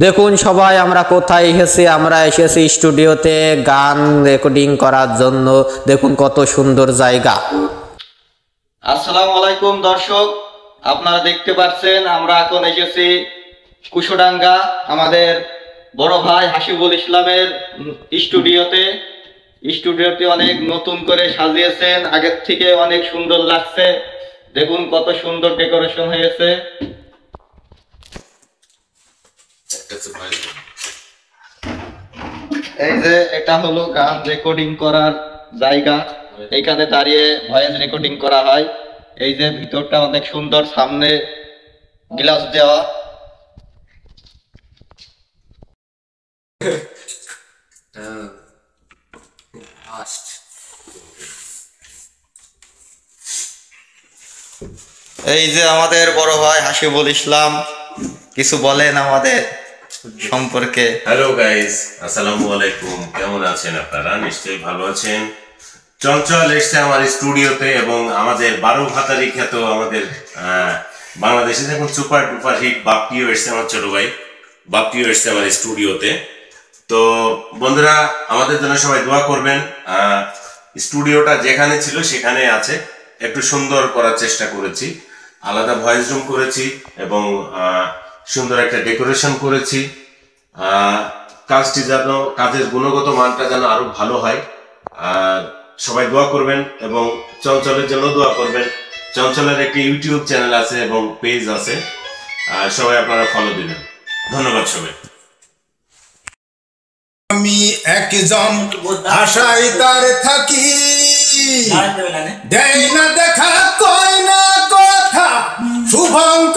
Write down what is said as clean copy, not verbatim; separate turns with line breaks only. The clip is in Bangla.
দেখুন সবাই আমরা কোথায় এসেছি, আমরা এসেছি স্টুডিওতে গান রেকর্ডিং করার জন্য। দেখুন কত সুন্দর জায়গা।
আসসালামু আলাইকুম দর্শক, আপনারা দেখতে পাচ্ছেন আমরা এখন এসেছি কুশডাঙ্গা আমাদের বড় ভাই হাসিবুল ইসলামের স্টুডিওতে অনেক নতুন করে সাজিয়েছেন, আগের থেকে অনেক সুন্দর লাগছে। দেখুন কত সুন্দর ডেকোরেশন হয়েছে। এই যে এটা হলো গান রেকর্ডিং করার জায়গা, এইখানে দাঁড়িয়ে ভয়েস রেকর্ডিং করা হয়। এই যে ভিতরটা অনেক সুন্দর, সামনে গ্লাস দেওয়া। এই যে আমাদের বড় ভাই হাসিবুল ইসলাম, কিছু বলেন আমাদের সম্পর্কে।
হ্যালো গাইস, আসসালামু আলাইকুম। কেমন আছেন আপনারা? নিশ্চয়ই ভালো আছেন। চঞ্চল এসছে আমার স্টুডিওতে এবং আমাদের 12 ভাতারি খ্যাত আমাদের বাংলাদেশে এখন সুপার ডুপার হিট বাপ্পিও এসছে, আমার ছোট ভাই বাপ্পিও এসছে আমার স্টুডিওতে। তো বন্ধুরা, আমাদের জন্য সবাই দোয়া করবেন। স্টুডিওটা যেখানে ছিল সেখানে আছে, একটু সুন্দর করার চেষ্টা করেছি, আলাদা ভয়েস রুম করেছি এবং সুন্দর একটা ডেকোরেশন করেছি। কাজটি যেন, কাজের গুণগত মানটা যেন আরো ভালো হয়। সবাই দোয়া করবেন এবং চঞ্চলের জন্য দোয়া করবেন। চঞ্চলের একটি ইউটিউব চ্যানেল আছে এবং পেজ আছে, সবাই আপনারা ফলো দিবেন। ধন্যবাদ সবাই।
আমি একজন আশায় তার থাকি, দেয় না দেখা, কয় না কথা, শুভঙ্কর।